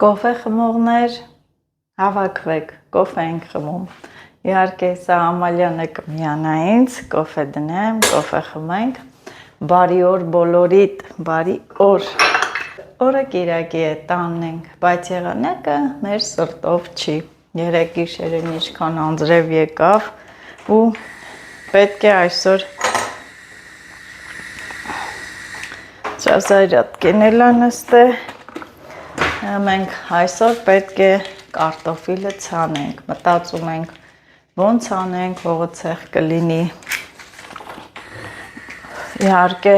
Կոֆե խմողներ, հավաքվեք, կոֆե ենք խմում։ Իհարկե, սա Ամալյան է կմիանա ինձ, կոֆե դնեմ, կոֆե խմենք։ Բարի օր բոլորիդ, բարի օր։ Օրը կիրակի է, տանն ենք, բայց եղանակը մեր սրտով չի։ Երեկ գիշերին ինչքան անձրև եկավ ու պետք է այսօր Ճազայրատ կենել անստե։ Մենք այսօր պետք է կարտոֆիլը ցանենք, մտածում ենք ոնց անենք, ողը ցեղ կլինի։ Իհարկե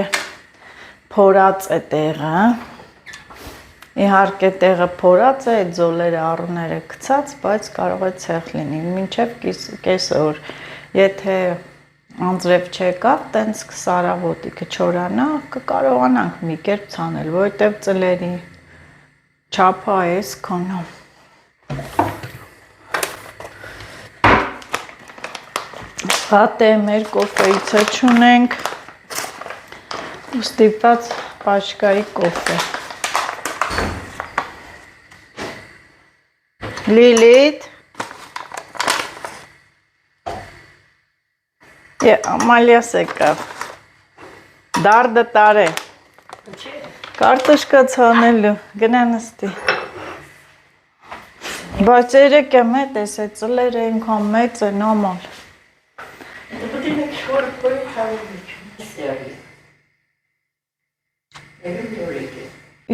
փորած է տեղը, իհարկե տեղը փորած է, այդ ձոլերը առուները գցած, բայց կարող է ցեղ լինի, մինչև կես օր։ Եթե անձրև չեկավ, տենց կսարավոտիկը չորանա, կկարողանանք մի կերպ ցանել, որովհետև ծլերի չափը էս քոնո։ Հատե մեր կոֆեիցը չունենք, ու ստիպված պաշկայի կոֆե։ Լիլիթ Ամալիաս եկավ, դարդը տար է, կարտոշկա ցանելու, գնա նստի։ Բայց երեկ եմ էտ ես է ծլեր է ինքան մեծ են ամալ։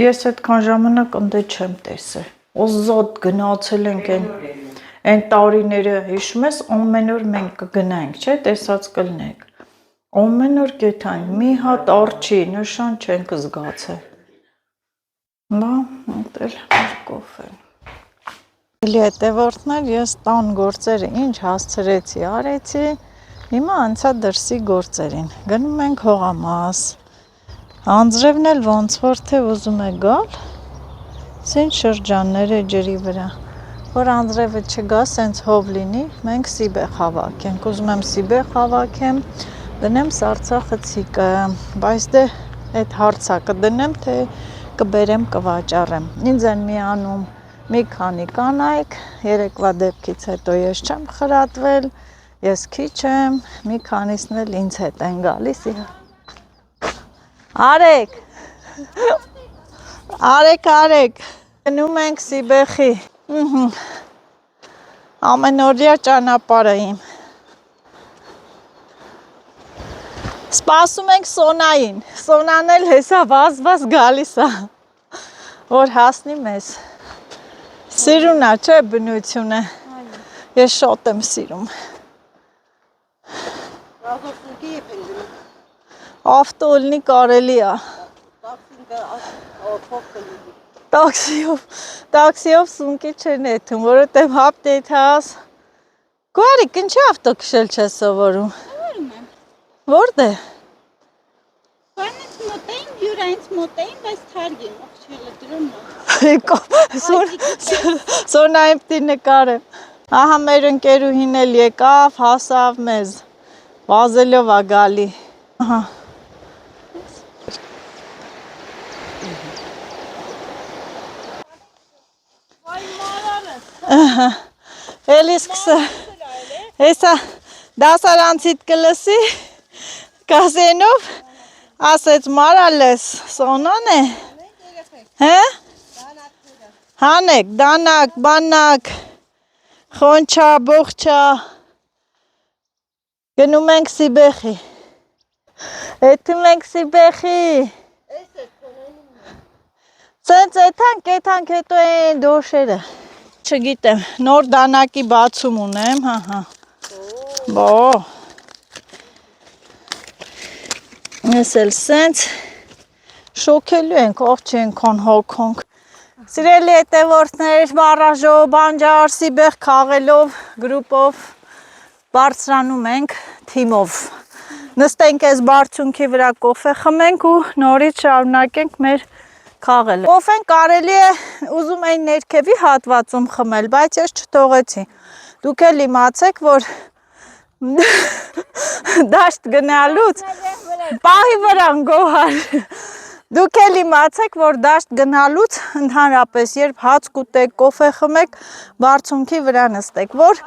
Ես այդքան ժամանակ ընդե չեմ տեսել, օզոտ գնացել ենք են տարիները, հիշում ես, ամեն օր մենք կգնայինք, չէ, տեսած կլնենք, ամեն օր կեթանք, մի հատ արջի, նշան չենք զգացել։ Բա, ուտել մեր կոֆեն։ Էլի հետևորդներ, ես տան գործերը ինչ հասցրեցի, արեցի, հիմա անցա դրսի գործերին, գնում ենք հողամաս, անձրևն էլ ոնց որ թե ուզում է գալ, սին շրջաններ է ջրի վրա, որ անձրևը չգա, սենց հով լինի, մենք սիբեղ հավաքենք, ուզում եմ սիբեղ հավաքեմ, դնեմ սարցախցիկը, բայց դե այդ հարցա կդնեմ, թե կբերեմ կվաճառեմ, ինձ են միանում մի քանի կանայք, երեկվա դեպքից հետո ես չեմ խրատվել, ես քիչ եմ, մի քանիսն էլ ինձ հետ են գալիս, արեք, արեք, գնում ենք սիբեխի, ամենօրյա ճանապարհը իմ, սպասում ենք Սոնային, Սոնան էլ հեսա վազվազ գալիս է, որ հասնի մեզ, սիրուն է, չէ բնությունը, ես շոտ եմ սիրում, ավտոլնի կարելի է, տաքսիով սունկի չեն եթում, որովհետև հապտետ հաս, գարիկ, ինչի ավտո քշել չես սովորում, որդ է, Յուրայինց մոտեին, բայց թարգ եմ, աղջելը դրում Սոնայիմ պտի նկարեմ, ահա մեր ընկերուհին էլ եկավ, հասավ մեզ, վազելով ա գալի, ահա, էլի սկսը, հեսա դասարանցիտ կլսի, կասենով, ասեց մարալ ես, Սոնան է, հանեք, դանակ, բանակ, խոնչա, բողջա, գնում ենք սիբեխի, եթում ենք սիբեխի, սենց եթանք հետո են դոշերը, չգիտեմ, նոր դանակի բացում ունեմ, հա, բո, ես էլ սենց շոքելու ենք, ով չենքան հոգոնք, սիրելի հետևորդներ, բարաժով, բանջար, սիբեղ քաղելով, գրուպով, բարձրանում ենք թիմով, նստենք ես բարձունքի վրա կոֆե խմենք ու նորից շարունակենք մեր քաղելը, կոֆեն կարելի է ուզում էին ներքևի հատվածում խմել, բայց ես չթողեցի, դուք էլ իմացեք, որ դաշտ գնալուց, պահի վրան գոհար, Դուք էլ իմացեք, որ դաշտ գնալուց ընդհանրապես երբ հաց կուտեք, կոֆե խմեք, բարձունքի վրա նստեք, որ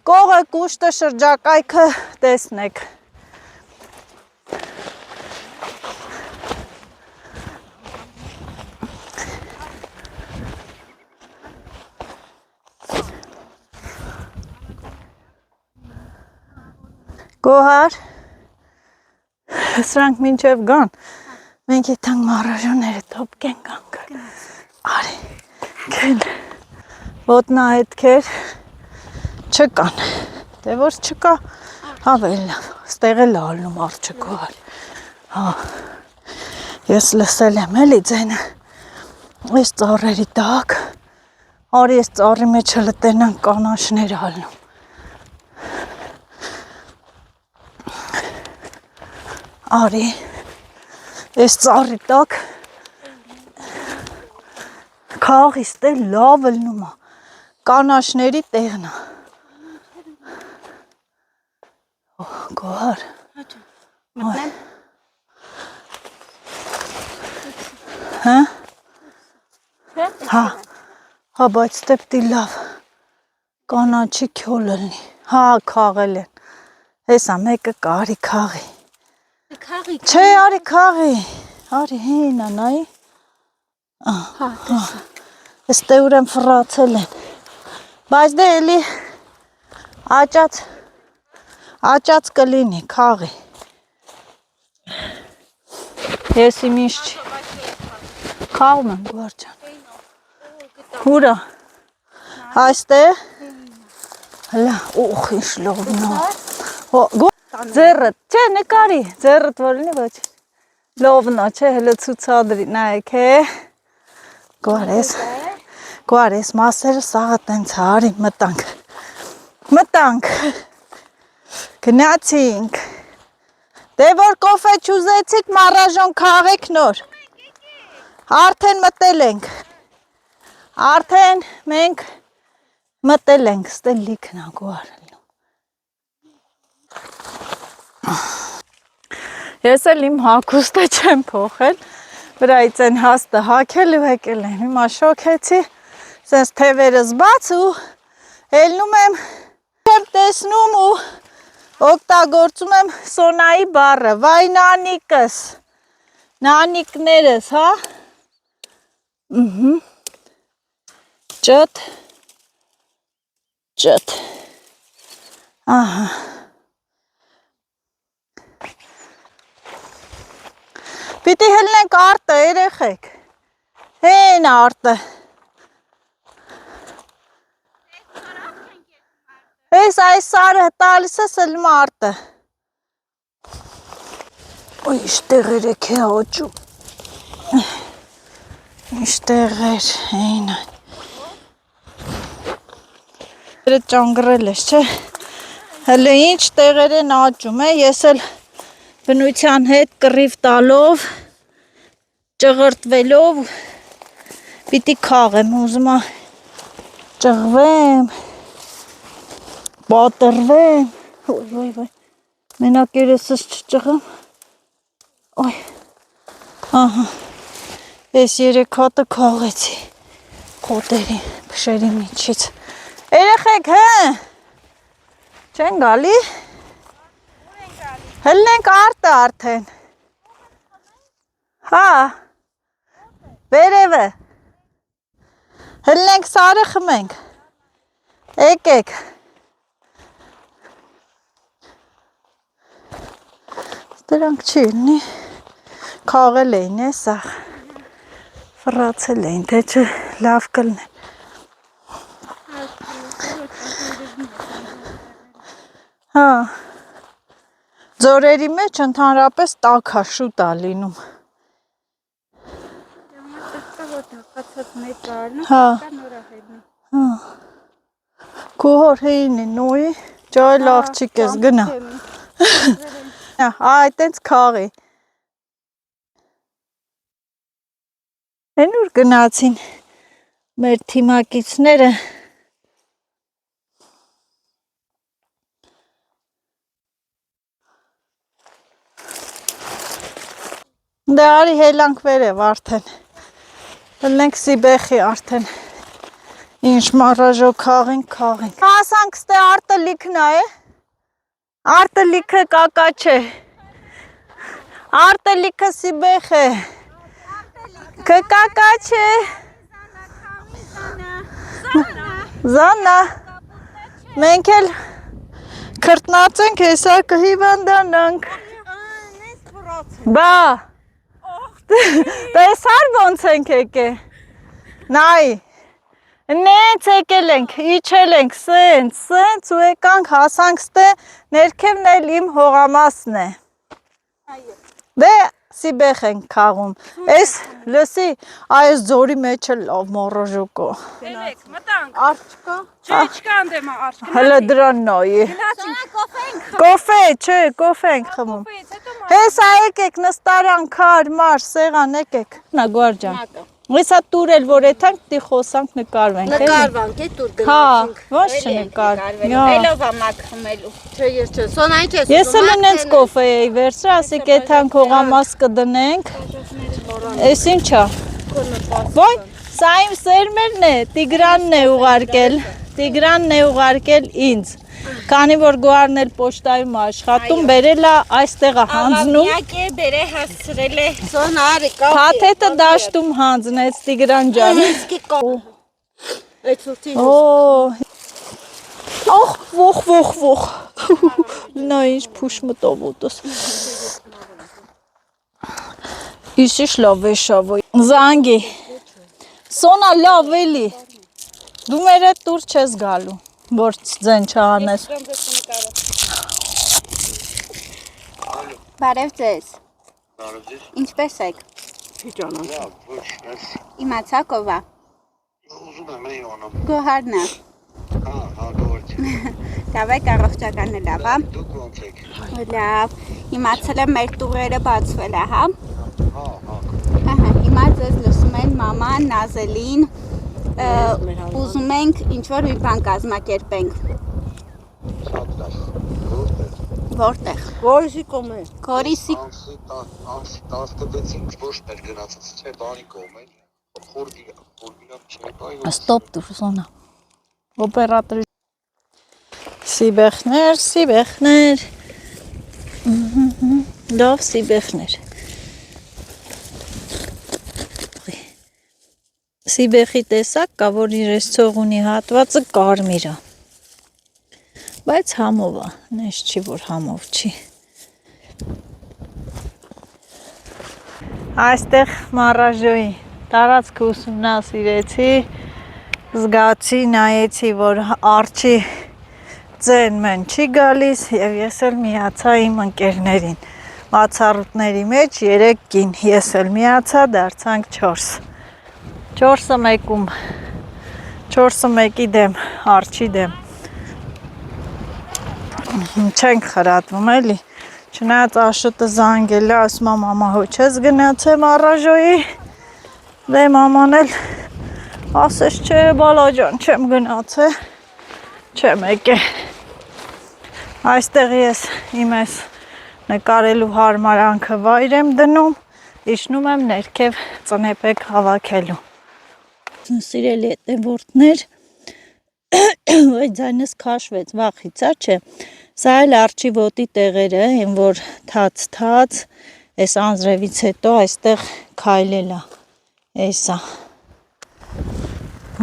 կողը, կուշտը, շրջակայքը տեսնեք։ Գոհար, սրանք մինչև գան, մենք եթանք մարաժոները տոպկեն գանք, արի, կեն, ոտնահետքեր չկան, դե որ չկա, հավել լավ, ստեղ էլ ալնում արդ չգոհար, ես լսել եմ էլի ձենը, ես ծառերի տակ, արի ես ծառի մեջը լտենան կանաշներ ալնում, արի, ես ծառի տակ քաղիս տե լավ լնում է, կանաշների տեղն է, գոհար, Մտնեմ։ հա, հա, բայց դե պտի լավ, կանաչի քյոլ լնի, հա, քաղել են, հեսա մեկը կա, արի քաղի, Քաղի։ չէ, արի քաղի, արի հին անայի, Հա, տեսա։ ես տե ուրեմ ֆրացել են, բայց դե էլի աճած կլինի, քաղի, ես իմ ինչ չի, քաղում եմ գուարջան, հուրա, այստեղ, հլա, ուխ, ինչ լովն է, ձերըտ, չէ, նկարի, ձերըտ որինի ոչ, լովն է, չէ, հլը ծուցադրի, նայեք է, գուար ես մասերը սաղը տենց հարի, մտանք, գնացինք, դե որ կոֆե չուզեցիք, մարաժոն քաղեք նոր, արդեն մտել ենք, արդեն մենք մտել ենք, ստել լիքն է գուար, ես էլ իմ հագուստը չեմ փոխել, վրայից են հաստը հակել ու հեկել եմ, հիմա շոքեցի, սենց թևերս բաց ու հելնում եմ, չեմ տեսնում ու օգտագործում եմ սոնայի բառը, վայ նանիկս, նանիկներս, հա, ճտ, ահա, պիտի հելնենք արտը, երեխեք, հեն արտը, այս սարը տալիս ես հելնում արտը, ոյ, իշտեղ երեք է աճում, իշտեղ էր, հեն այն, ճանգրել ես, չէ, հլը ինչ տեղեր են աճում, ես էլ բնության հետ կռիվ տալով, ճղրտվելով, պիտի քաղեմ, ուզում է ճղվեմ, պատրվեմ, ոյ, մենակ երեսս չճղեմ, ոյ, ահա, ես երեք հատը քաղեցի, խոտերի, փշերի միջից, երեխեք, հը, չեն գալի, հլնենք արտը արդեն, հա, վերևը, հլնենք սարը խմենք, եկեք, դրանք չի լինի, քաղել էին է սաղ, ֆրացել էին, թե չէ լավ կլնեն, հա, ձորերի մեջ ընդհանրապես տաք է, շուտ է լինում, հա, կուհոր հեին է նոյի, ճայլ աղջիկ ես գնա, այ տենց քաղի, են ուր գնացին մեր թիմակիցները, Դե արի հելանք վերև արդեն։ Լենք Սիբեխի արդեն։ Ինչ մարաժո քաղենք։ Հասանք ստե արտելիքն է։ Արտելիքը կակա չէ։ Արտելիքը Սիբեխ է։ Կակա չէ։ Զանա։ Մենք էլ քրտնացենք, հեսա կհիվանդանանք։ Բա։ Տեսար ոնց ենք եկե։ Նայ։ Նենց եկել ենք, իջել ենք, սենց ու եկանք հասանք ստե ներքևն էլ իմ հողամասն է։ Դե Սիբեխ ենք քաղում։ Էս լսի, այս ձորի մեջ էլ լավ մորոժոկո։ Գնանք, մտանք։ Արջկա։ Չէ, չկան դեմա արջ։ Հələ դրան նայի։ Կոֆե, չէ, կոֆե ենք խմում։ Հեսա եկեք նստարան, քար, մար, սեղան եկեք։ Նա գորջան։ Հեսա տուրել, որ եթանք դի խոսանք նկարվենք, էլի։ Նկարվանք, է տուր Հա, գնացինք։ ոչ չնկար։ Էլով ամակ խմելու։ Չէ, չէ, սոնայն չէ։ Ես էլ նենց կոֆե էի վերցրել, ասիկ եթանք հողամաս կդնենք։ Էս ինչա։ Ոյ, սա իմ սերմերն է, Տիգրանն է ուղարկել ինձ։ Քանի որ գոհարն էլ պոչտայում աշխատում, բերել է այստեղը հանձնում։ Միակ է բերե հասցրել է։ Սոնարի կա։ Փաթեթը դաշտում հանձնեց Տիգրան ջան։ Իսկի կա։ Այդ սուրտի։ Ախ, ոխ։ Նա ինչ փուշ մտով ուտս։ Իսիշ լավ է շավոյ։ Զանգի։ Սոնա լավ էլի։ Դու մեր հետ տուր չես գալու, որ ձեն չանես։ Բարև ձեզ։ Բարև ձեզ։ Ինչպես եք։ Լավ, ոչ, ես Իմացաք ով է։ ուզում եմ Իոնը։ Գոհարն է։ Հա, գործ։ Դավայք առողջականը լավ է։ Դուք ոնց եք։ Լավ։ Իմացել եմ մեր տուրերը բացվել է, հա։ Հա։ Ահա, հիմա ձեզ լսում են մաման, Նազելին։ Ուզում ենք ինչ-որ մի բան կազմակերպենք։ Շատ լավ։ Որտեղ։ Որիսի կոմ է։ Գորիսի Անսի 16-ին ոչ մեր գնացած չէ, բանի կողմեն։ Խորգիրան չէ, բայ։ Ստոպ դուր Սոնա։ Օպերատորի Սիբեխներ։ Լավ Սիբեխներ։ Սիբեխի տեսակ կա, որ իրես ցողունի հատվածը կարմիր է։ Բայց համով է, նես չի, որ համով չի։ Այստեղ մարաժոյի տարածքը ուսումնասիրեցի, զգացի, նայեցի, որ արջի ձեն մեն չի գալիս և ես էլ միացա իմ ընկերներին։ Մացառուտների մեջ 3 կին, ես էլ միացա, դարձանք 4։ 4-ը մեկում, 4-ը մեկի դեմ, արջի դեմ։ Չենք խրատվում էլի, չնայած աշոտը զանգել է, ասում եմ մամա հո չես գնացեմ առաժոյի, դե մաման էլ ասես չէ բալաջան չեմ գնացե, չեմ եկե։ Այստեղ ես իմ ես նկարելու հարմարանքը վայր եմ դնում, իջնում եմ ներքև ծնեպեք հավաքելու։ Սիրելի հետևորդներ, այդ ձայնս քաշվեց, վախից չէ, սա էլ արջի ոտի տեղերը են, որ թաց, այս անձրևից հետո այստեղ քայլել է, էսա,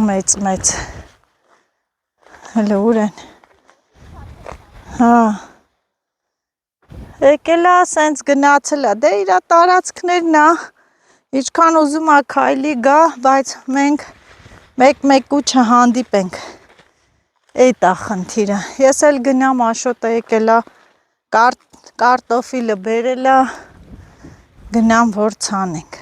մեծ, հələ ուր են, հա, եկել է, սենց գնացել է, դե իրա տարածքներն է, իչքան ուզում է քայլի գա, բայց մենք մեկ-մեկու չհանդիպենք, էդ է խնդիրը, ես էլ գնամ աշոտը եկել է, կարտոֆիլը բերել է, գնամ որ ցանենք։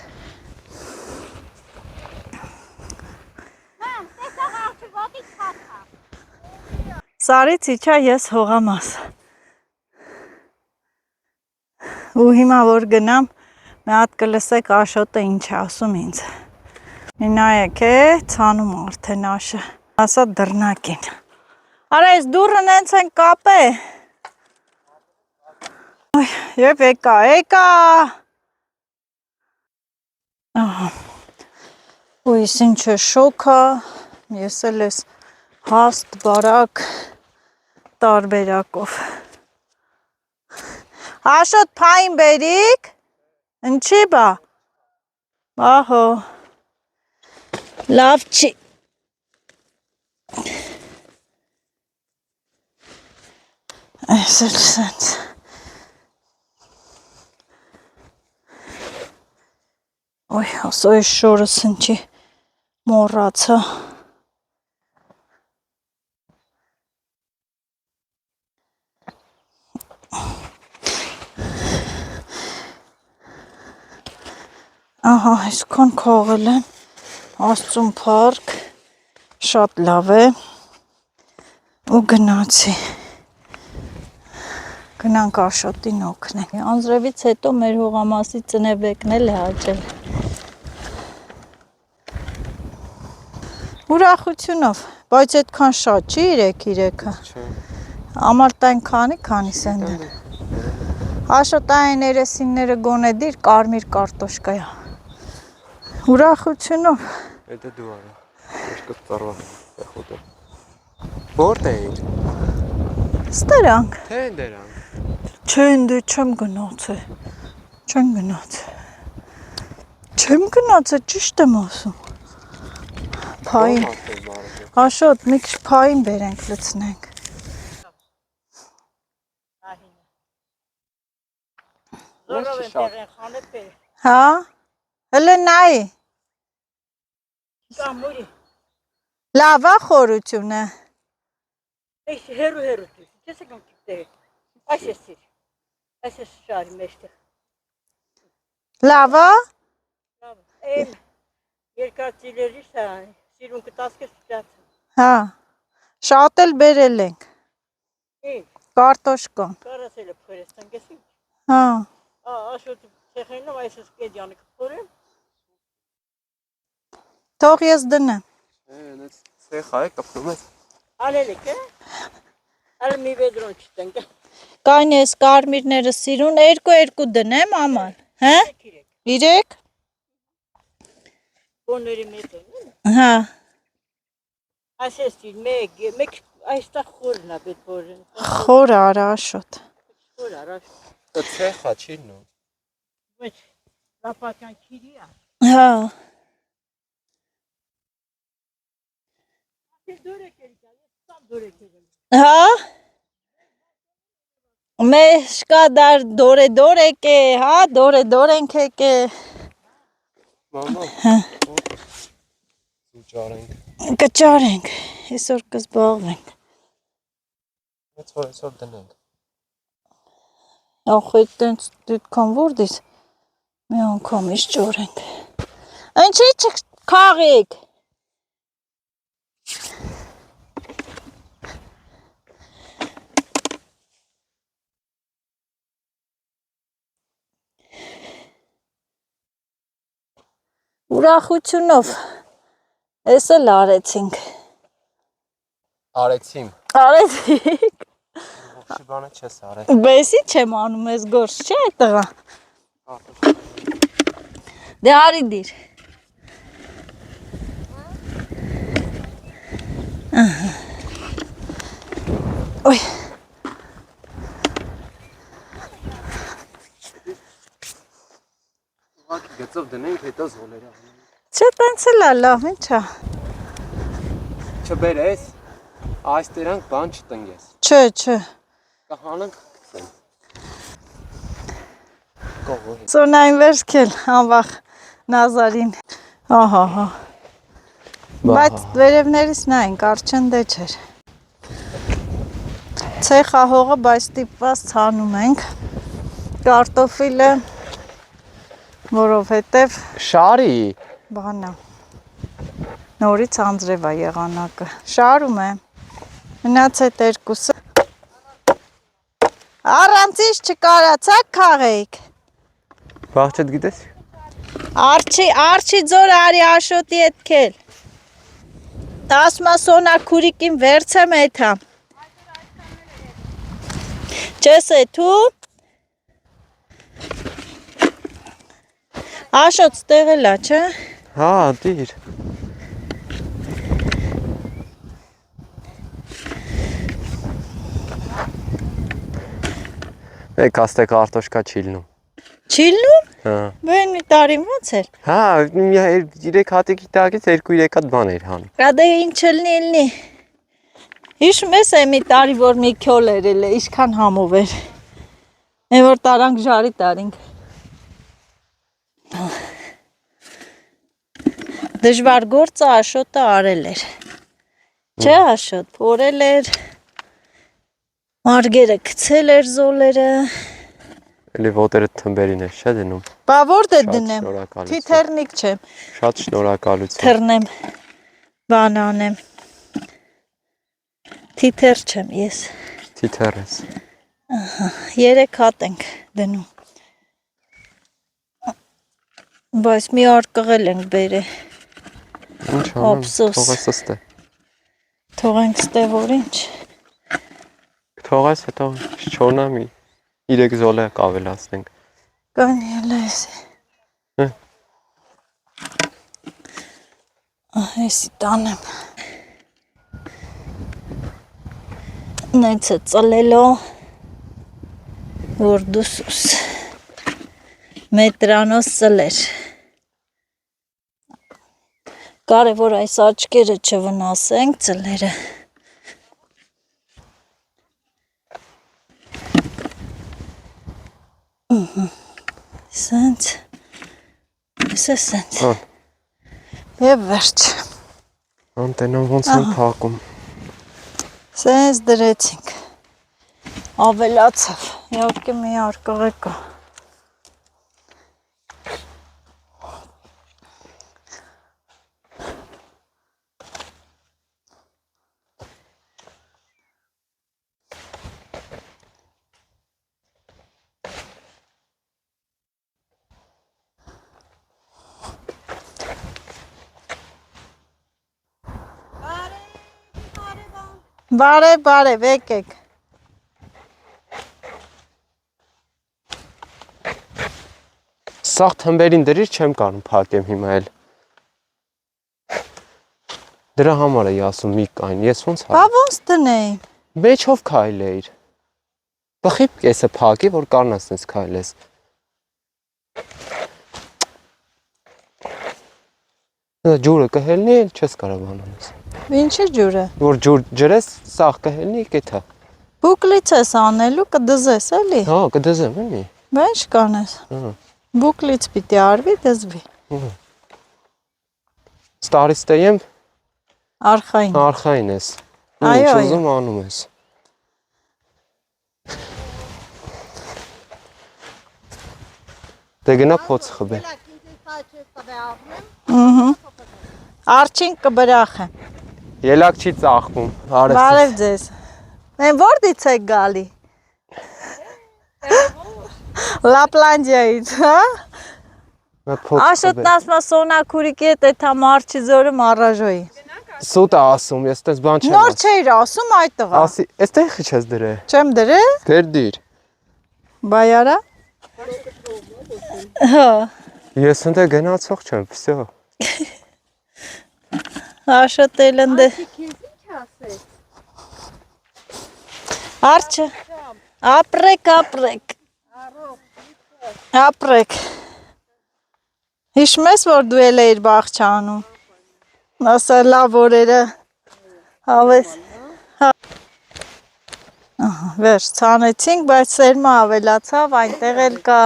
Սարից իջա ես հողամաս։ Ու հիմա որ գնամ, մի հատ կլսեք աշոտը ինչ է ասում ինձ։ Մի նայեք է, ցանում արդեն աշը, ասա դռնակին։ Արա ես դուրը նենց են կապ է։ Եվ եկա, Ահա։ Ու ես ինչ է շոքա, ես էլ ես հաստ, բարակ, տարբերակով։ Աշոտ փայն բերիք, ընչի բա, ահո, լավ չի։ Այս էլ սենց։ Ոյ, ասո ես շորս ընչի մորացա։ Ահա, այսքան քողել եմ, Աստծուն փառք, շատ լավ է, ու գնացի, գնանք Աշոտին օգնենք, անձրևից հետո մեր հողամասի ծնեբեկն էլ է հաճել, ուրախությունով, բայց այդքան շատ չի 3-3-ը, ամարտ այն քանի սենդ են, Աշոտ այն երեսինները գոնե դիր կարմիր կարտոշկայա, ուրախությունով, Դա դու արա, երկու ծառվա խոտը, որտ էիր, ստերանք, թե են դերանք, չեն դե չեմ գնացել, ճիշտ եմ ասում, պային, Աշոտ, մի քիչ պային բերենք լցնենք, Զորով են տեղեն խանետ բեր։ հա, հլը նայի, Կամուրի։ լավա խորությունը, Այս հերու տուր։ Չես եկում կիպտերը։ Այս ես սիր։ Այս ես շարի մեջտեղ։ լավա, Եմ երկար ծիլերի շան։ Սիրուն կտասկես ճաց։ հա, շատ էլ բերել ենք, Ինչ, կարտոշկան, կարասել է փորեստան գեսի։ հա, Աշոտ ցեխենով այս ես կեդյանը կփորեմ։ թող ես դնեմ, Այնց ցեխա է կապնում ես, Ալելեք է։ Ալ մի վեդրոն չտենք։ կայն ես կարմիրները սիրուն, 2 դնեմ աման, հա, 3, Բոների մեծ են։ հա, Այս ես սիր մեկ այստեղ խորն է պետ փորեն։ խոր արա Աշոտ, Խոր արա։ դա ցեխա չի նո, Մեծ լապատյան քիրի է։ հա, Ես դուրը կերիկա, ես սամ դուրը կերեմ։ հա, մեշկա դար դորե կե, հա, դորե ենք եկե, մամա, զուճարենք, կճարենք, այսօր կզբաղվենք, մեծ որ այսօր դնենք, ախ այդտենց դիտքան որդիս, մի անգամ իշ ճորենք, ընչի չքաղիք, ուրախությունով, ես էլ արեցինք, արեցիմ, արեցինք, ողջի բանը չես արել, բեսի չեմ անում ես գործ, չէ այդ տղա, դե արի դիր, ոյ, ուղակի գծով դնենք հետո զոլերը, չէ տենց էլ է լավ, ինչա, չբերես, այս տերանք բան չտնգես, չէ, կհանանք կծենք, կողոհի, ծոնային վերսքել, անվախ Նազարին, ահա, բայց վերևներից նային, կարչն դե չեր, ցեխահողը բայց տիպված ցանում ենք, կարտոֆիլը, որովհետև շարի, բանա, նորից անձրև է եղանակը, շարում է, մնաց այդ երկուսը, առանցից չկարացակ քաղեիք, վաղ չդ գիտես, արջի ձոր արի Աշոտի էտ կել, ասմա սոնա քուրիկին վերցեմ էթամ, չես էթու, Աշոտ ստեղել է, չէ։ Հա, դիր։ Մեկ աստե կարտոշկա չի լնում։ Չիլնում։ Հա։ Բեն մի տարին ոնց էր։ Հա, 3 հատիկի տակից 2-3 հատ բան էր հանում։ Կադե ինչ լնի։ Հիշում ես մի տարի որ մի քյոլ էր էլ, ինչքան համով էր։ Այն որ տարանք ժարի տարինք։ Դժվար գործը Աշոտը արել էր։ Չէ Աշոտ, փորել էր։ Մարգերը գցել էր զոլերը։ Էլի ոտերը թմբերին է, չէ դնում։ Բա որտե Շատ դնեմ։ շնորհակալություն։ Թիթեռնիկ չեմ։ Շատ շնորհակալություն։ Թռնեմ, բան անեմ։ Թիթեռ չեմ ես։ Թիթեռես։ 3 հատ ենք դնում։ Բայց մի արկղել ենք բերել։ Ինչ անեմ, Ափսոս։ թողես ստե։ Թողենք ստե որ ինչ։ Թողես հետո չոնամի 3 զոլը կավելացնենք։ Կանել ես։ Հը։ Այսի տանեմ։ Նենց է ծլելո որ դուսուս մետրանոս ծլեր։ Կարևոր այս աչկերը չվնասենք ծլերը։ Սենց, սենց։ Ան, Եվ վերջ։ անտենան ոնց են փակում։ Սենց դրեցինք։ Ավելացավ, իհարկե մի արկղը կա։ Բարև, եկեք։ Սաղ թմբերին դրիր չեմ կարում փակեմ հիմա էլ։ Դրա համար էի ասում մի կային, ես ոնց Բա հա։ ոնց դնեի։ Մեջով քայլեիր։ Բխի կեսը փակի, որ կարնասնես քայլես։ Դա ջուրը կհելնի, չես կարող անես։ Ինչի ջուրը։ Որ ջուր ջրես, սաղ կհելնի, կեթա։ Բուկլից ես անելու, կդզես էլի։ Հա, կդզեմ, էլի։ Բա ինչ կանես։ Հա։ Բուկլից պիտի արվի, դզվի։ Ստարիստեյեմ Արխային։ արխային ես։ Այո, Ինչ այո։ ուզում անում ես։ Դե գնա փոց խբե։ Արջին կբրախ է։ Ելակ չի ծախվում։ Բարև ձեզ։ Մեն որտից եք գալի։ Լապլանդիայից, հա։ Աշոտն ասում է Սոնակուրիկի հետ էթա մարչի զորը մարաժոյի։ Սուտ է ասում, ես տես բան չեմ Նոր չէիր ասում այդ տղա։ ասի, էստեղ չես դրե։ Չեմ դրե։ Դեր դիր։ Բայարա։ Հա։ Ես ընդ գնացող չեմ, վсё։ Աշոտել ընդ։ Արջը։ Ապրեք։ Ապրեք։ Հիշում ես, որ դու էլ էիր բաղչանում։ Ասա լավ օրերը հավես։ Վերջ, ցանեցինք, բայց սերմը ավելացավ, այնտեղ էլ կա։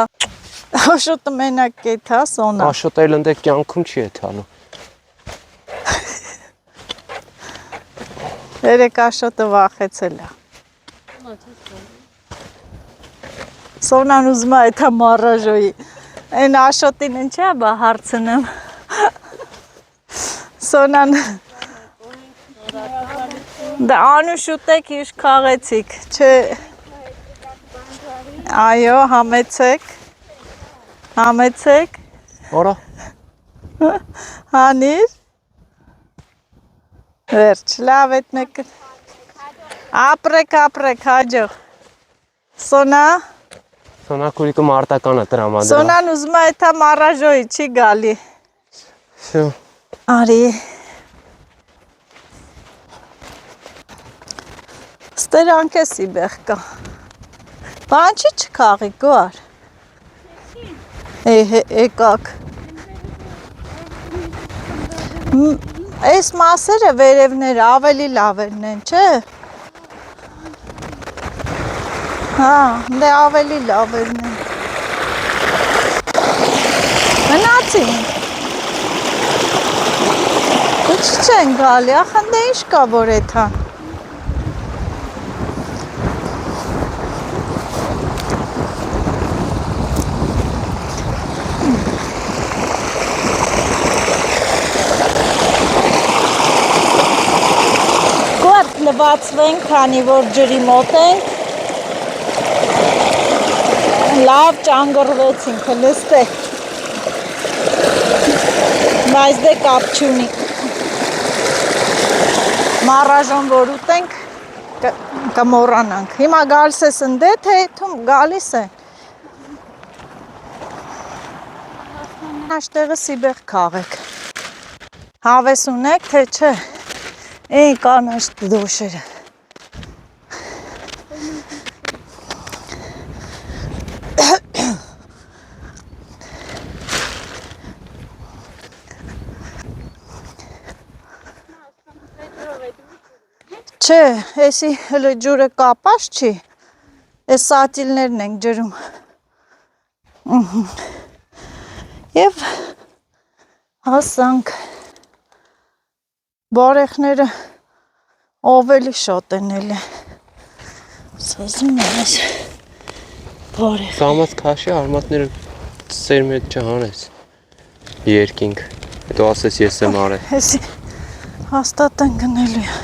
Աշոտը մենակ կեթ, հա, Սոնա։ Աշոտել ընդ կյանքում չի եթանում։ Երեք Աշոտը վախեցել է։ Սոնան ուզում է էթա մարաժոյի։ Այն Աշոտին ինչ է բա հարցնեմ։ Սոնան Դա անուշ ուտեք իշ քաղեցիք, չէ։ Այո, համեցեք։ Արա։ Հանիր։ Վերջ, լավ էդ մեկը։ Ապրեք, հաջող։ Սոնա, Սոնակուրիկը մարտականը տրամադրել։ Սոնան ուզում է այդ մարաժոյի չի գալի։ Всё։ Արի։ Ստերանք է սիբեղ կա։ Բան չի չքաղի գար։ Եկակ։ Այս մասերը վերևները ավելի լավերն են, չէ։ Հա, դե ավելի լավերն են։ Մնացին։ Ինչ չեն գալի, ախն դե ինչ կա որ էթան։ Գոտ լվացվենք, քանի որ ջրի մոտ ենք։ Լավ ճանգռվեցինք, լստեք։ Բայց դե կապ չունի։ Մարաժոն որ ուտենք, կմոռանանք։ Հիմա գալիս ես ընդե, թե եթում գալիս են։ Աշտեղը սիբեղ քաղեք։ Հավես ունեք, թե չէ։ Էի կանաշտ դոշերը։ Չէ, էսի հլը ջուրը կապած չի, էս սատիլներն ենք ջրում։ Եվ հասանք բարեխները ավելի շատ են էլի։ Սազում եմ ես բարեխ։ Կամած քաշի արմատները սերմետ չհանես։ Երկինք։ Հետո ասես ես եմ արել։ Էսի հաստատ են գնելու է։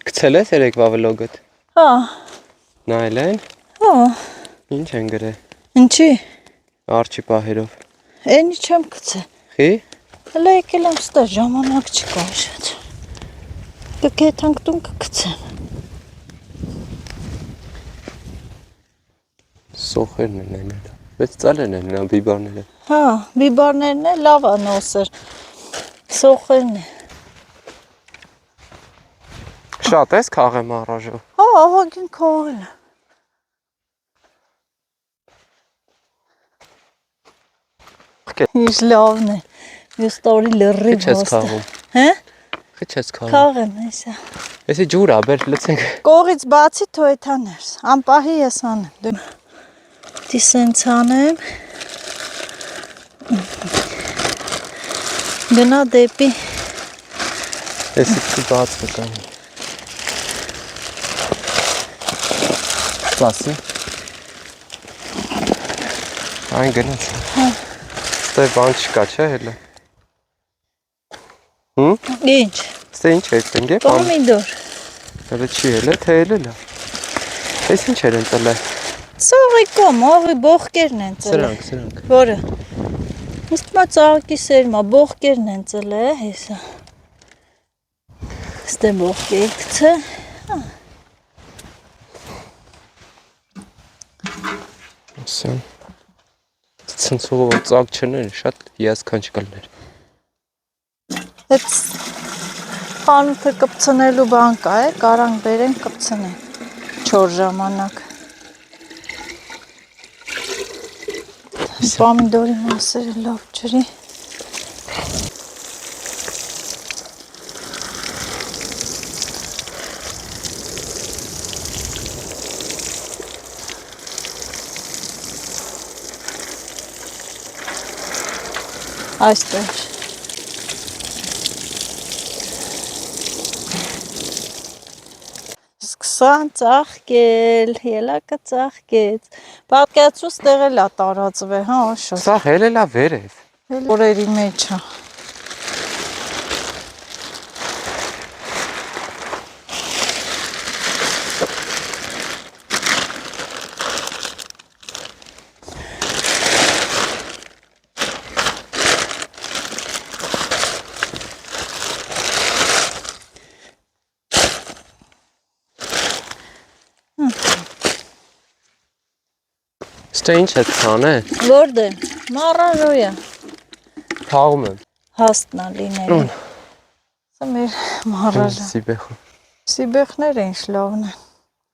Գցել ես երեկվա վլոգդ։ Հա, Նայել են։ հա, Ինչ են գրել։ ինչի, Արջի պահերով։ էնի չեմ կծե։ Խի։ Հլա եկել եմ ստա ժամանակ չկա շատ։ Կգեթանք տուն կգցեմ։ Սոխերն են այնել։ Բայց ծալեն են նա բիբարները։ Հա, բիբարներն է լավ անոսր։ Սոխերն է։ Շատ ես քաղեմ առաժով։ Հա, ահագին քողել է։ Ինչ լավն է։ Ես տարի լրի Քիչ ես քաղում։ Հե? Քիչ ես քաղում։ Քաղեմ էսա։ Էսի ջուր ա, բեր լցենք։ Կողից բացի թո էթաներս։ Անպահի ես անեմ։ Դի սենց անեմ։ Գնա դեպի։ Էսի բաց կանի։ Սասի։ Այն գնաց։ Ստե բան չկա, չէ՞ հելը։ Ինչ։ Ստե ինչ ես տենգե։ Պոմիդոր։ Հələ չի հելը, թե հելը։ Էս ինչ էր են տլել։ Սողի կոմ, ողի բողկերն են ծլել։ Սրանք։ Որը։ Իսկ մա ծաղկի սերմա, բողկերն են ծլել, հեսա։ Ստե բողկեր կցը։ Ասեմ։ Ցնցողով ծաղ չներ, շատ հիասքանչ կլներ։ Այդ խանութը կպցնելու բան կա է, կարանք բերենք կպցնեն 4 ժամանակ։ Պոմիդորի մասերը լավ ջրի։ Այստեղ։ Սկսան ծաղկել, ելակը ծաղկեց։ Պատկերացրու ստեղ էլ է տարածվել, հա, շատ։ Սա հելելա վերև։ Օրերի մեջ է։ Ստե ինչ է ցանը։ Որտե՞։ Մարաժոյա։ Թաղում եմ։ Հաստնա լինել։ Սա մեր մարաժը։ Սիբեխը։ Սիբեխները ինչ լավն են։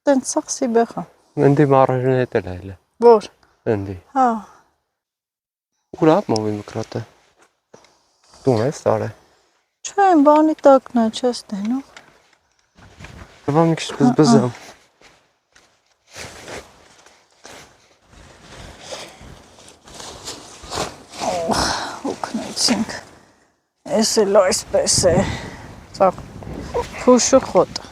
Տենց սաղ սիբեխը։ Ընդի մարաժն հետ էլ այլ է։ Որ։ Ընդի։ Հա։ Ուրա մովի մկրատը։ Դու ես տարե։ Չէ, բանի տակն է, չես տենում։ Բա մի քիչ բզբզամ։ Օգնեցինք։ Էս էլ այսպես է։ Ծակ փուշը խոտ։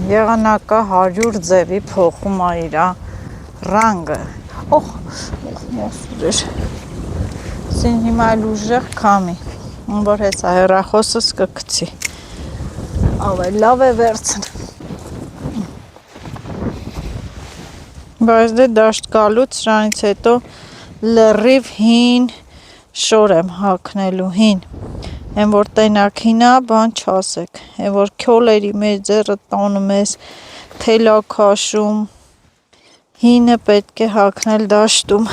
Եղանակը 100 ձևի փոխում է իր ռանգը։ Օխ, մոսուրեր։ Սին հիմա էլ ուժեղ քամի։ Որ հեսա հեռախոսս կգցի։ Ավել լավ է վերցն։ Բայց դե դաշտ գալուց սրանից հետո լրիվ հին շոր եմ հագնելու հին։ Են որ տենակ հինա, բան չասեք, են որ քյոլերի մեր ձեռը տանում ես, թելա քաշում, հինը պետք է հագնել դաշտում։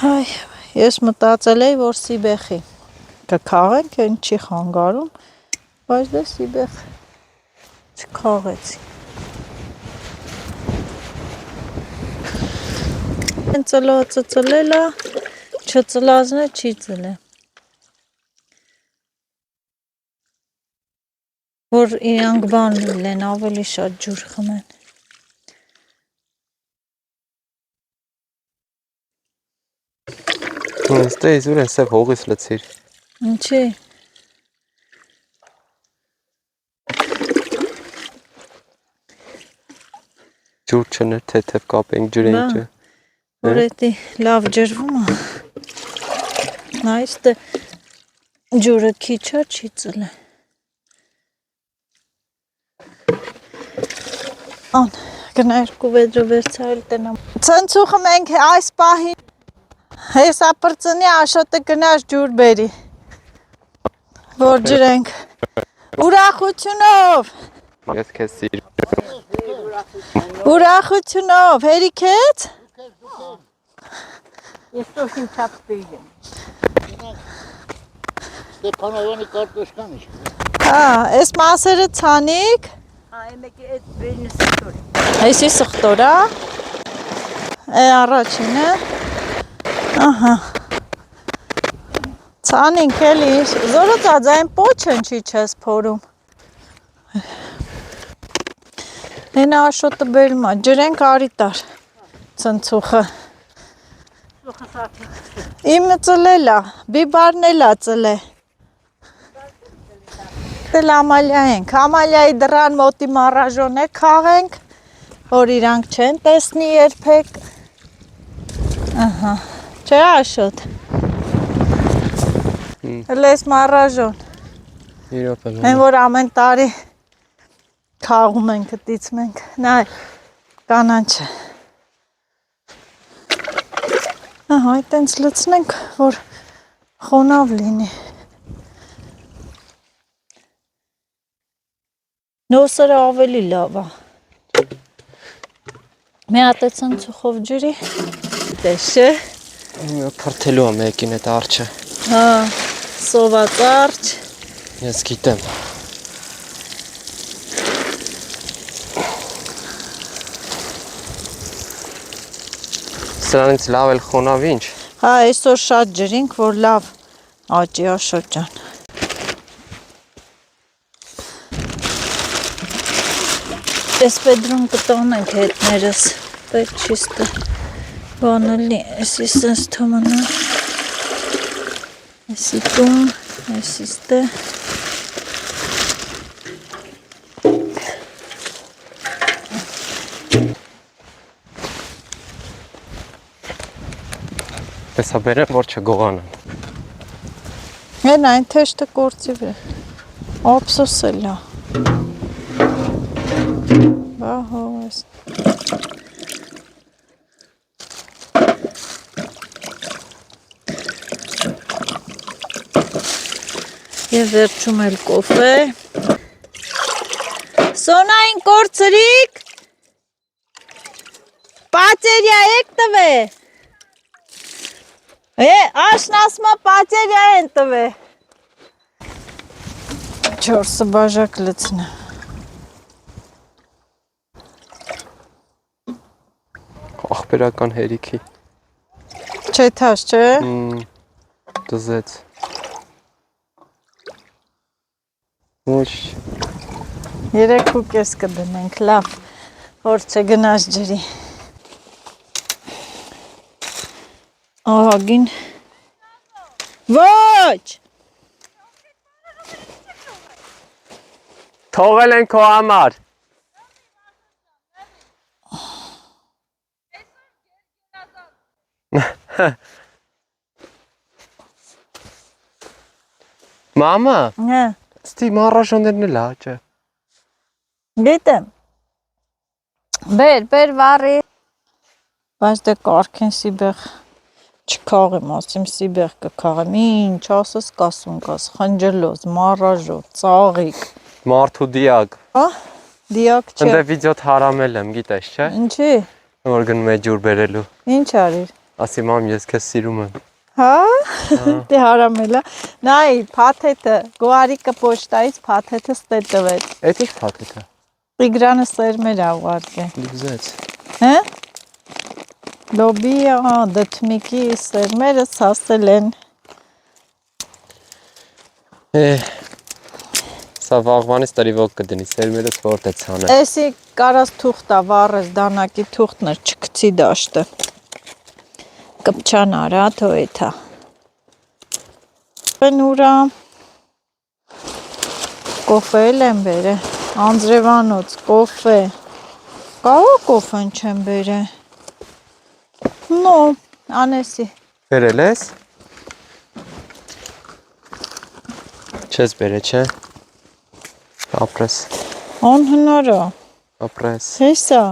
Հայ, ես մտածել էի, որ սիբեխի կքաղենք, են չի խանգարում, բայց դե սիբեխ չքաղեցի։ Են ծլածը ծլելա, չծլազնը չի ծլե։ Որ իրանք բան լինեն, ավելի շատ ջուր խմեն։ Ստե իզուր են սև հողից լցիր։ Ինչի։ Ջուր չներ, թեթև կապենք ջրեն ջը։ Որ էդի լավ ջրվում է։ Նայստը ջուրը քիչ է, չի ծլե։ Ան, գնա երկու վեդրը վերցարել տնամ։ Ցնցուխը մենք այս պահին հեսա պրծնի աշոտը գնաց ջուր բերի։ Որ ջրենք։ Ուրախությունով։ Ես քեզ սիրում։ Ուրախությունով, հերիքեց։ Ես տոշին չապ պեյեմ։ Ստեփանովյանի կարտոշկան ինչ։ Հա, այս մասերը ցանիկ։ Այմեկի այդ բերնի ստոր։ Այսի սխտորա։ Առաջինը։ Ահա։ Ցանինք էլի, զորոծած այն պոչն չի չես փորում։ Հենա աշոտը բերում է, ջրենք արիտար, ծնցուխը։ Իմը ծլելա, բիբարնելա ծլե։ Դել ամալյա ենք, ամալյայի դրան մոտի մարաժոն է կաղենք, որ իրանք չեն տեսնի երբեք։ Ահա, չէ աշոտ։ Լես մարաժոն։ Իրոք եմ։ Են որ ամեն տարի կաղում ենք, կտից մենք, նայ, կանանչը։ Ահա, այտենց լցնենք, որ խոնավ լինի։ Նոսերը ավելի լավ է։ Մի հատ է ցնցուխով ջրի, տեսը։ Փրթելու եմ եկին այդ արջը։ Հա, սոված արջ։ Ես գիտեմ։ Սրանից լավ էլ խոնավ ինչ։ Հա, այսօր շատ ջրինք, որ լավ աճի աշոջան։ Այս պեդրում կտանենք հետներս, պետք չիստը բանալի, այսի սենց թոմնա, այսի տուն, այսի ստը։ Հեսա բերեմ, որ չգողանան։ Են այն թեշտը կործի վրա։ Ափսոս է լա։ Բա հոս։ Եվ վերջում էլ կոֆե։ Սոնային կործրիկ։ Պատերյա եք տվե։ Աշնասմա պատերյա են տվե։ 4 բաժակ լցնա։ Ախպերական հերիքի։ Չէ թաշ, չէ։ Դզեց։ Ոչ։ 3.5 կդնենք, լավ, որ չգնաս ջրի։ Ահագին։ Ոչ! Թողել են քո համար։ Մամա, Հա, ստի մարաժոներն էլ աճը։ գիտեմ։ Բեր վարի։ Բայց դե կարքեն սիբեղ չքաղեմ, ասեմ սիբեղ կքաղեմ, ինչ ասես կասում կաս, խնջլոզ, մարաժո, ծաղիկ։ Մարդու դիակ։ Դիակ չէ։ Ընդ վիդեո թարամել եմ, գիտես, չէ։ Ինչի, Որ գնում է ջուր բերելու։ ինչ արիր։ Ասի մամ, ես քեզ սիրում եմ։ Հա, դե հարամելա։ Նայ, փաթեթը, գոարիկը պոչտայից փաթեթը ստե տվեց։ Էդ ի՞նչ փաթեթ է։ Տիգրանը սերմեր ա ուղարկել։ Լիզեց։ Հա? Լոբի, դթմիկի սերմերը սասել են։ Սա վաղվանից տրիվոկ կդնի, սերմերը թորտ է ցանել։ Էսի կարած թուղթա վառես դանակի թուղթն էր չկցի դաշտը։ Կպչան արա, թո էթա։ Բնուրա։ Կոֆե էլ եմ բերը, անձրևանոց, կոֆե։ Կավա կոֆեն չեմ բերը։ Նո, անեսի։ Բերել ես։ Չես բերե, չէ։ Ապրես, Անհնարա, ապրես։ հեսա։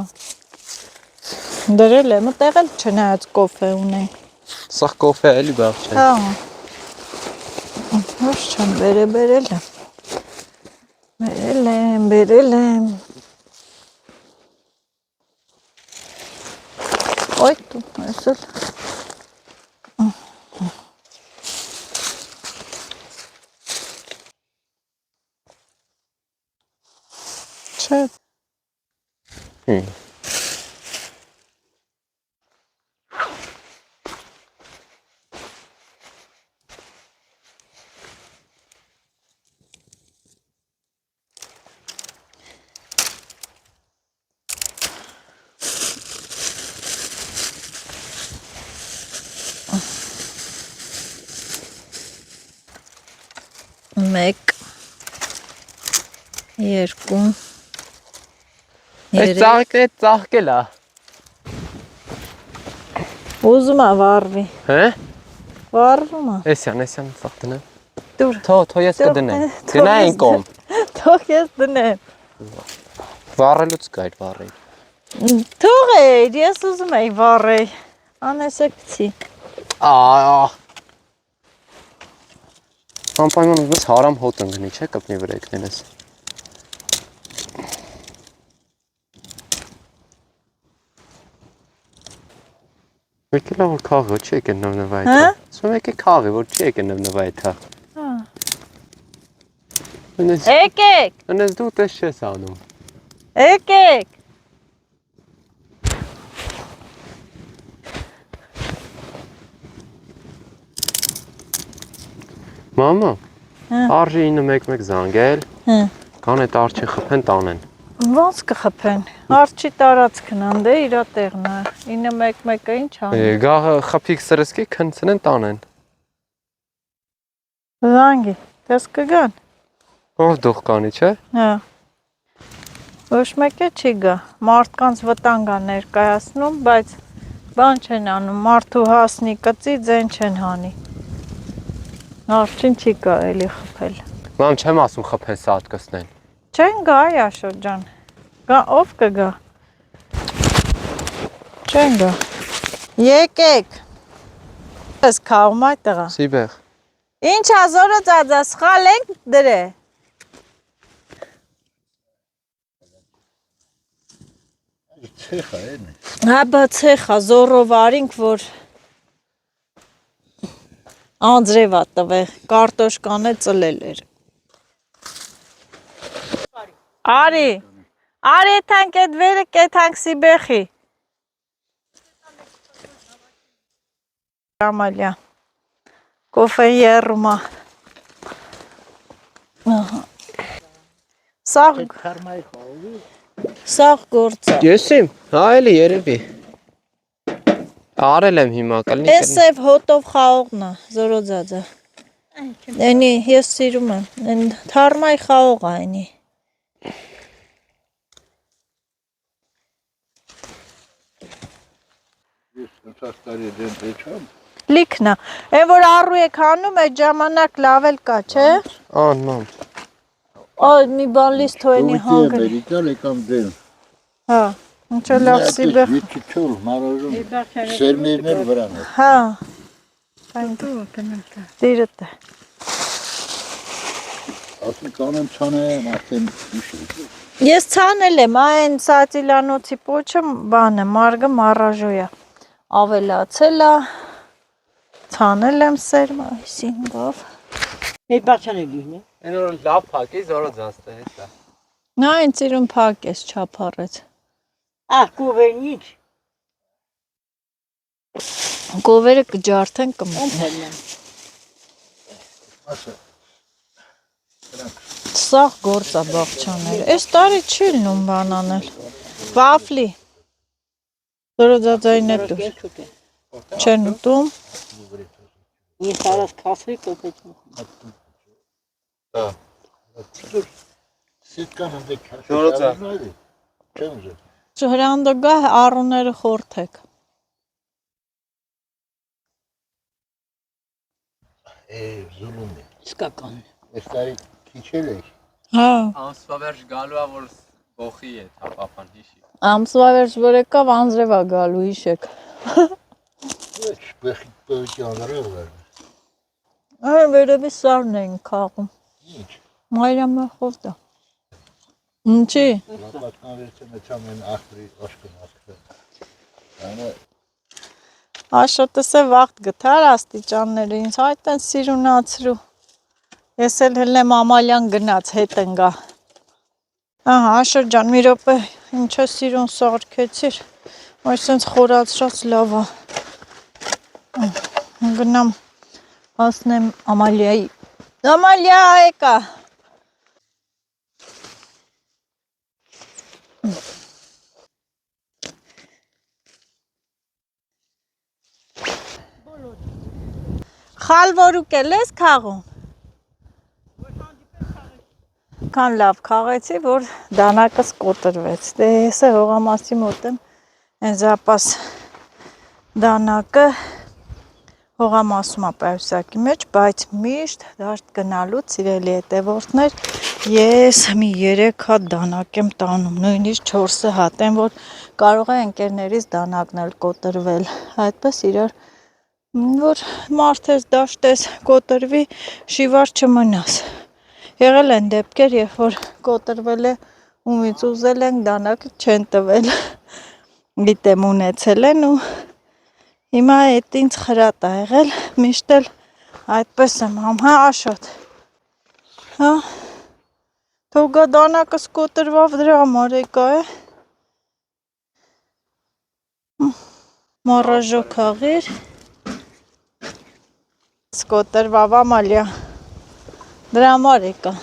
Դրել եմ, ուտեղ էլ չնայած կոֆե ունենք։ Սա կոֆե էլի բաղ չէ։ Հա։ Ոչ չեմ բերել եմ։ Բերել եմ։ Ոյ դու, այսօր։ Չէ։ Մեկ, երկու, Այս ծաղիկները ծաղկել է։ ուզում է վառվի, Հե։ վառվում է, Էսյան ծաղ դնեմ։ դուր, Թո ես կդնեմ։ Գնա այն կողմ։ թող ես դնեմ, Վառելուց կայր վառել։ թող էր, ես ուզում էի վառեի, անես է կցի, Անպայման ուզում ես հարամ հոտ ընգնի, չէ կպնի վրա եկնես։ Մեկի լավ որ քաղի, որ չի եկեն նվնվա այդա։ Սում եկե քաղի, որ չի եկեն նվնվա այդա։ եկեք, Ընես դու տես չես անում։ եկեք, Մամա, արժի 911 զանգել, կան այդ արջին խփեն տանեն։ ոնց կխփեն, արջի տարածքն անդե իրա տեղն է, 911-ը ինչ ան։ Գաղը խփիկ սրսկի քնցնեն տանեն։ Զանգի, դες կգան, Ով դուխ կանի, չէ։ հա, ոչ մեկ է չի գա, մարդկանց վտանգ է ներկայացնում, բայց Բան չեն անում, մարդու հասնի կծի ձեն չեն հանի։ Արդեն չի կարելի խփել։ Մամ չեմ ասում խփեն սատ կսնեն։ Չեն գա Աշոտ ջան։ Գա ով կգա։ Չեն գա։ Եկեք։ Ես քաղում այդ տղա։ Սիբեղ։ Ինչ ազորը ծածա սխալ ենք դրե։ Ցեխա են։ Հա բա ցեխա զորով արինք որ անձրևա տվեղ կարտոշկան է ծլել էր։ Արի։ Արի թանք այդ վերը կեթանք սիբեխի։ Ամալյա։ Կոֆե երումա։ Սաղ Քարմայի խաղի։ Սաղ գործը։ Ես իմ, հա էլի երևի։ Արել եմ հիմա կլինի։ Էս էվ հոտով խաղողն է, զորոձածը։ Էնի ես սիրում եմ, են թարմայ խաղող է էնի։ Ես 40 տարի դեն դեչամ։ Լիքն է։ Այն որ առու եք հանում, այդ ժամանակ լավ էլ կա, չէ։ Ան մամ։ Այ մի բան լիս թոյնի հանգր։ Ամերիկան եկամ դեն։ Հա, ինչո լավ սիբեղ։ Յիչի չոր մարոժում։ Սերմերներ վրան։ Հա։ Դիրդ է։ Ասում կանեմ ցանեմ արդեն իշի։ Ես ցանել եմ, այն սատիլանոցի պոչը բանը, մարգը մարաժոյա։ Ավելացել է։ Ցանել եմ սերմը, այսինքով։ Մի բացանել լինի։ Այն որ լավ փակի զորոձած է հետա։ Նա ինձ իրում փակ ես չափառեց։ Ահ, կուվերնիչ։ Գովերը կջարդեն կմտնեն։ Ասա։ Սաղ գործ է բաղչաները։ Այս տարի չի լինում բան անել։ Վաֆլի։ Զորոձածային է դուր։ Չեն ուտում։ Ես արած քասրի կոպետ։ Հա։ Սիտկան ընդ քաշ։ Ժորոձա։ Չեմ ուզում։ Հրանդը գա առուները խորթեք։ Զուլում է։ Իսկական։ Այս տարի քիչել է։ Հա։ Ամսվա վերջ գալու է որ գողի է թափապան հիշի։ Ամսվա վերջ որ եկավ անձրևա գալու հիշեք։ Ոչ, բեխի պոյտի անդրել վեր։ Այն վերևի սարն էին քաղում։ Ինչ։ Մայրամախով դա։ Ինչի։ Լապատկան վերցեմ էցամ են ախտրի աշկն աշկը։ Այնը Աշոտս է վաղտ գտար աստիճանները ինձ այդ են սիրունացրու։ Ես էլ հելնեմ ամալյան գնաց հետ ընգա։ Ահա Աշոտ ջան մի րոպե ինչա սիրուն սարքեցիր։ Այսինքն խորացրած լավ է։ Գնամ ասնեմ Ամալիայի։ Ամալիա եկա։ Խալվորուկ էլ ես քաղում։ Քան լավ քաղեցի, որ դանակս կոտրվեց։ Դե ես է հողամասի մոտ եմ, են զապաս դանակը հողամասում է պայուսակի մեջ, բայց միշտ դարդ գնալուց սիրելի հետևորդներ, ես մի 3 հատ դանակ եմ տանում, նույնիսկ 4 հատ եմ, որ կարող է ընկերներից դանակն էլ կոտրվել, այդպես իրար, որ մարդես դաշտես կոտրվի, շիվար չմնաս։ Եղել են դեպքեր, երբ որ կոտրվել է ումից ուզել ենք դանակը չեն տվել, գիտեմ ունեցել են ու հիմա էդ ինձ խրատ է եղել, միշտ էլ այդպես եմ համ, հա Աշոտ, հա, թողա դանակս կոտրվավ դրա համար եկա է, մարաժո քաղիր, սկոտրվավ Ամալիա, դրա համար եկա,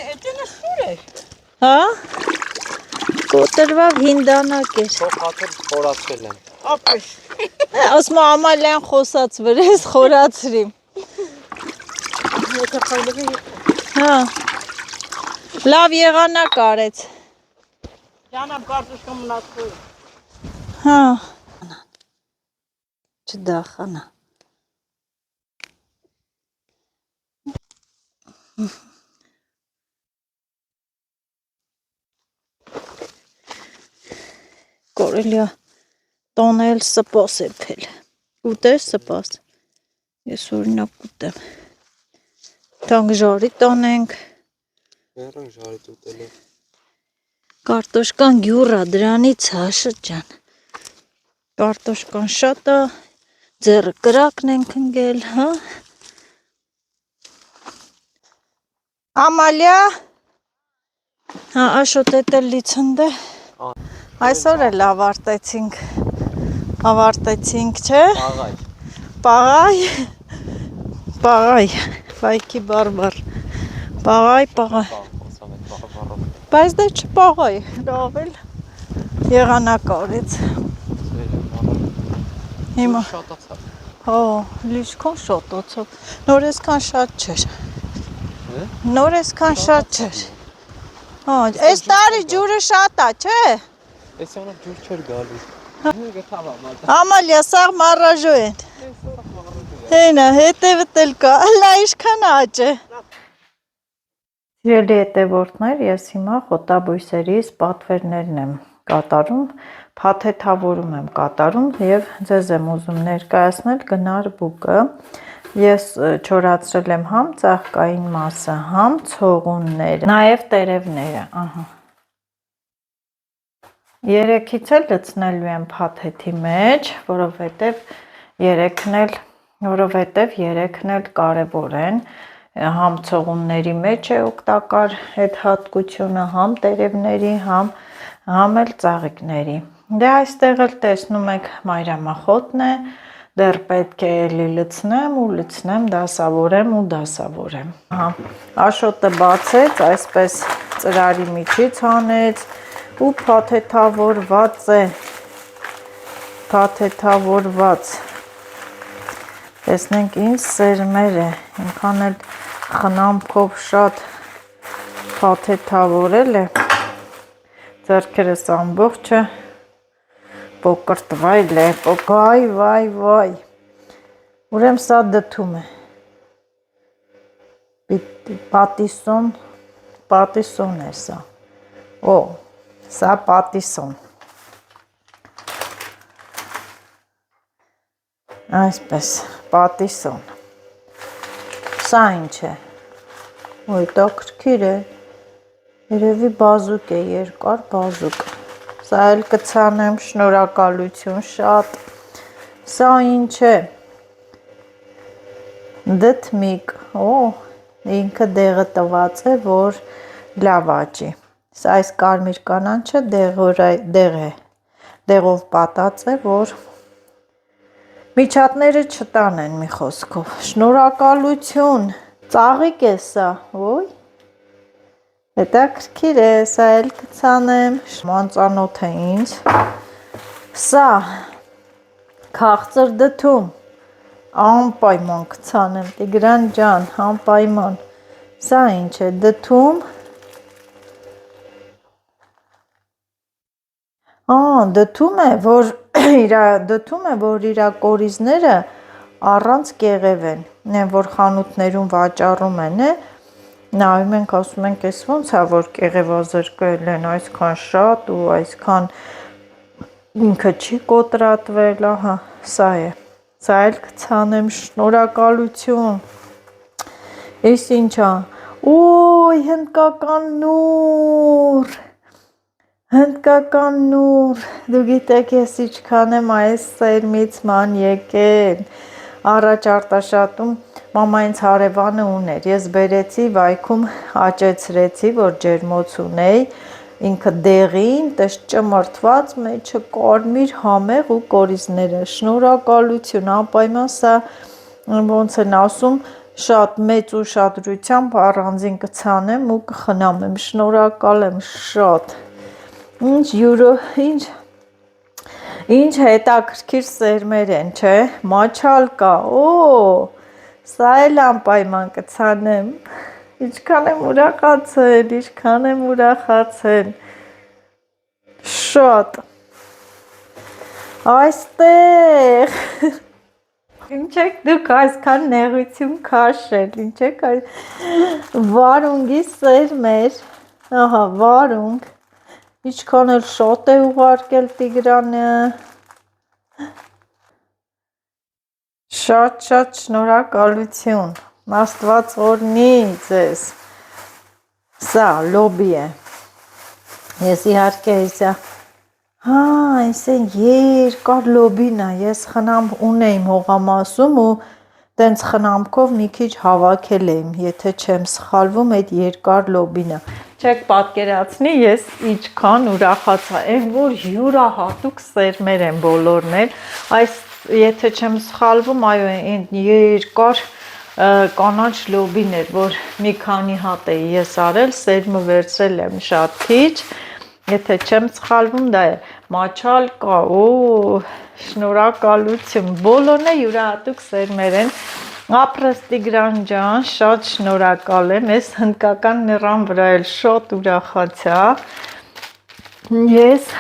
Էտենը սուր է։ հա, կոտրվավ հին դանակ էր, Թող հաթել խորացել եմ։ Ապես։ ասում Ամալիան խոսած վրես խորացրիմ, Եթե խայլվի հա, լավ եղանակ արեց, Ջանամ կարտոշկա մնացու։ հա, չդախանա։ Կորելիա տոնել սպաս էփել։ Ուտես սպաս։ Ես օրինակ ուտեմ։ Թանկ ժարի տանենք։ Մեռան ժարի ուտել է։ Կարտոշկան գյուրա դրանից հա շրջան։ Կարտոշկան շատ է, ձեռը կրակն ենք ընկել, հա։ Ամալիա։ Հա, աշոտ էտել լիցնդե։ Այսօր էլ ավարտեցինք, չէ։ Աղայ։ Պաղայ, բայքի բարբար, պաղայ, բայց դե չպաղայ, լավ էլ եղանակարից, հիմա, հո, լիշքոն շոտոցով, նոր եսքան շատ չէր, այս տարի ջուրը շատ է, չէ։ Էս անով ջուր չեր գալիս։ Ամալիա, սաղ մարաժո են։ Հենա, հետևդ էլ կա, լա իշքան աճ է։ Սիրելի հետևորդներ, ես հիմա խոտաբույսերի պատվերներն եմ կատարում, փաթեթավորում եմ կատարում և ձեզ եմ ուզում ներկայացնել գնար բուկը։ Ես չորացրել եմ համ ծաղկային մասը, համ ցողունները, նաև տերևները, ահա։ Երեքից էլ լցնելու եմ փաթեթի մեջ, որովհետև երեքն էլ կարևոր են, համ ցողունների մեջ է օգտակար այդ հատկությունը, համ տերևների, համ էլ ծաղիկների։ Դե այստեղ էլ տեսնում եք մայրամախոտն է, դեռ պետք է էլի լցնեմ ու լցնեմ, դասավորեմ։ Աշոտը բացեց, այսպես ծրարի միջից հանեց ու փաթեթավորված։ Տեսնենք ինչ սերմեր է, ինքան էլ խնամքով շատ փաթեթավորել է, ձեռքերս ամբողջը պոկրտվայլ է, վայ, ուրեմ սա դդում է, պատիսոն է սա, սա պատիսոն, այսպես, պատիսոն, սա ինչ է, հետաքրքիր է, երևի բազուկ է, երկար բազուկ, սա էլ կցանեմ, շնորհակալություն շատ, սա ինչ է, դդմիկ, ինքը դեղը տված է, որ լավ աճի, սա այս կարմիր կանանչը դեղով պատած է, որ միջատները չտանեն մի խոսքով, շնորհակալություն, ծաղիկ է սա, հետաքրքիր է, սա էլ կցանեմ, մանծանոթ է ինձ, սա քաղցր դդում, անպայման կցանեմ, Տիգրան ջան, անպայման, սա ինչ է, դդում, դդում է, որ իրա կորիզները առանց կեղև են, որ խանութներում վաճառում են, նայում ենք, ասում ենք, ես ոնց է, որ կեղևազրկել են, այսքան շատ ու այսքան ինքը չի կոտրատվել, ահա, սա է, սա էլ կցանեմ, շնորհակալություն, ես ինչա, հնդկական նուր, դու գիտեք ես իչքան եմ այս սերմից ման եկել, առաջ Արտաշատում մամայինց հարևանը ուներ, ես բերեցի վայքում աճեցրեցի, որ ջերմոց ունեի, ինքը դեղին, տես ճմրթված, մեջը կարմիր համեղ ու կորիզները, շնորհակալություն, անպայման սա ոնց են ասում, շատ մեծ ուշադրությամբ առանձին կցանեմ ու կխնամեմ, շնորհակալ եմ շատ, ինչ հետաքրքիր սերմեր են, չէ, մաչալ կա, սա էլ անպայման կցանեմ, ինչքան եմ ուրախացել, շատ, այստեղ, Ինչ եք դուք այսքան նեղություն քաշել, ինչ եք վարունգի սերմեր, ահա վարունգ, ինչքան էլ շոտ է ուղարկել Տիգրանը, շատ շնորհակալություն, Աստված օրհնի ձեզ, սա լոբի է, ես իհարկե էսա, այս է երկար լոբին է, ես խնամ ունեիմ հողամասում ու տենց խնամքով մի քիչ հավաքել եմ, եթե չեմ սխալվում այդ երկար լոբին է, չեք պատկերացնի ես ինչքան ուրախացա, այն որ յուրահատուկ սերմեր են բոլորն էլ, այս եթե չեմ սխալվում, այո, այն երկար կանաչ լոբին էր, որ մի քանի հատ էի ես արել, սերմը վերցրել եմ շատ քիչ, եթե չեմ սխալվում, դա է, մաչալ կա, շնորհակալություն, բոլորն է յուրահատուկ սերմեր են, ապրես Տիգրան ջան, շատ շնորհակալ եմ, ես հնդկական նռան վրա էլ շատ ուրախացա, ես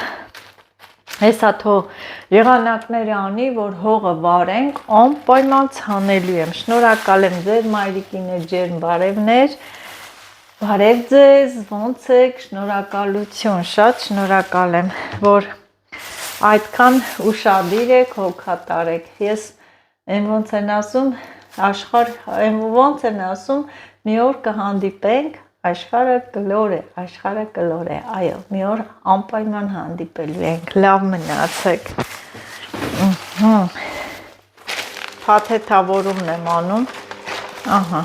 հեսա թող եղանակները անի, որ հողը վարենք, անպայման ցանելու եմ, շնորհակալ եմ ձեր մայրիկիներ, ջերմ բարևներ, բարև ձեզ, ոնց եք, շնորհակալություն, շատ շնորհակալ եմ, որ այդքան ուշադիր եք, հոգատար եք, ես ոնց են ասում, ոնց են ասում, մի օր կհանդիպենք, աշխարհը կլոր է, այո, մի օր անպայման հանդիպելու ենք, լավ մնացեք, փաթեթավորումն եմ անում, ահա,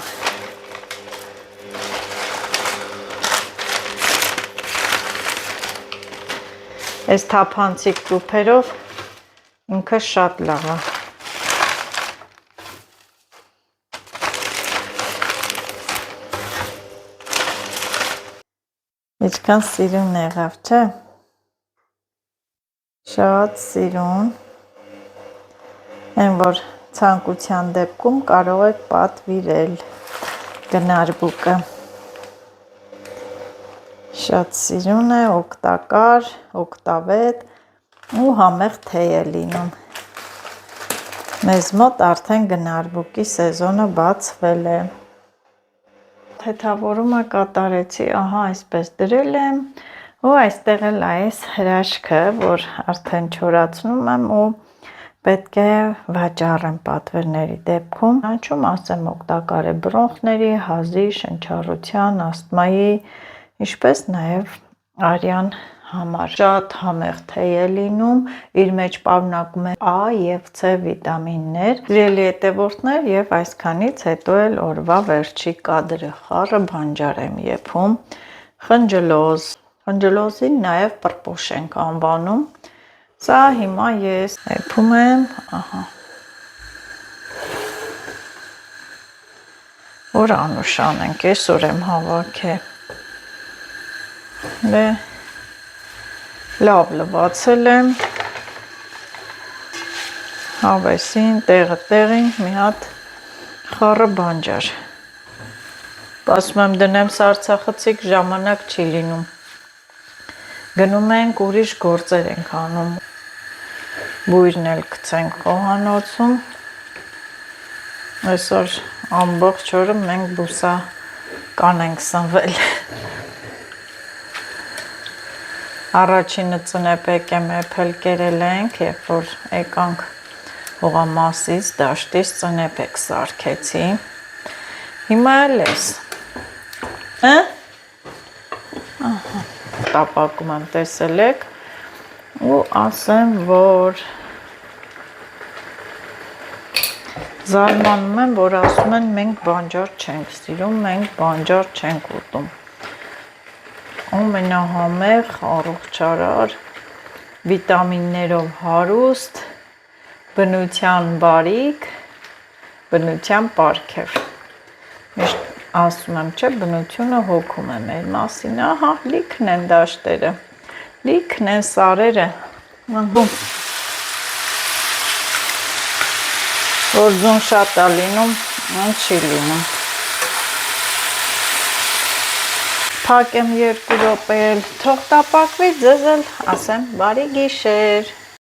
այս թափանցիկ տուփերով ինքը շատ լավ է, Ինչքան սիրուն եղավ, չէ, շատ սիրուն, այն որ ցանկության դեպքում կարող եք պատվիրել գնարբուկը, շատ սիրուն է, օգտակար, օգտավետ ու համեղ թեյ է լինում, մեզ մոտ արդեն գնարբուկի սեզոնը բացվել է, թեթավորումը կատարեցի, ահա այսպես դրել եմ ու այստեղ էլ այս հրաշքը, որ արդեն չորացնում եմ ու պետք է վաճառեմ պատվերների դեպքում, հաճում ասեմ օգտակար է բրոնխների, հազի, շնչառության, ասթմայի, ինչպես նաև արյան համար, շատ համեղ թեյ է լինում, իր մեջ պարունակում է A և C վիտամիններ, սիրելի հետևորդներ և այսքանից հետո էլ օրվա վերջի կադրը, խառը բանջար եմ եփում, խնջլոզ, խնջլոզին նաև պրպոշ ենք անվանում, սա հիմա ես եփում եմ, ահա, որ անուշան ենք, այսօր եմ հավաքել, լավ լվացել եմ, հավեսին, տեղը տեղին, մի հատ խառը բանջար, ասում եմ դնեմ սարցախցիկ ժամանակ չի լինում, գնում ենք ուրիշ գործեր ենք անում, բույրն էլ գցենք խոհանոցում, այսօր ամբողջ օրը մենք բուսական ենք սնվել, Առաջինը ծնեպեկ եմ եփել կերել ենք, երբ որ եկանք հողամասից, դաշտից ծնեպեկ սարքեցի, հիմա էլ ես, տապակում եմ տեսել եք ու ասեմ, որ զարմանում եմ, որ ասում են մենք բանջար չենք սիրում, մենք բանջար չենք ուտում, ամենահամեղ, առողջարար, վիտամիններով հարուստ, բնության բարիք, բնության պարգև, միշտ ասում եմ, չէ, բնությունը հոգում է մեր մասին, ահա, լիքն են դաշտերը, լիքն են սարերը, որ ձուն շատ է լինում, չի լինում, փակեմ 2 րոպե էլ, թող տապակվի, ձեզ էլ ասեմ բարի գիշեր,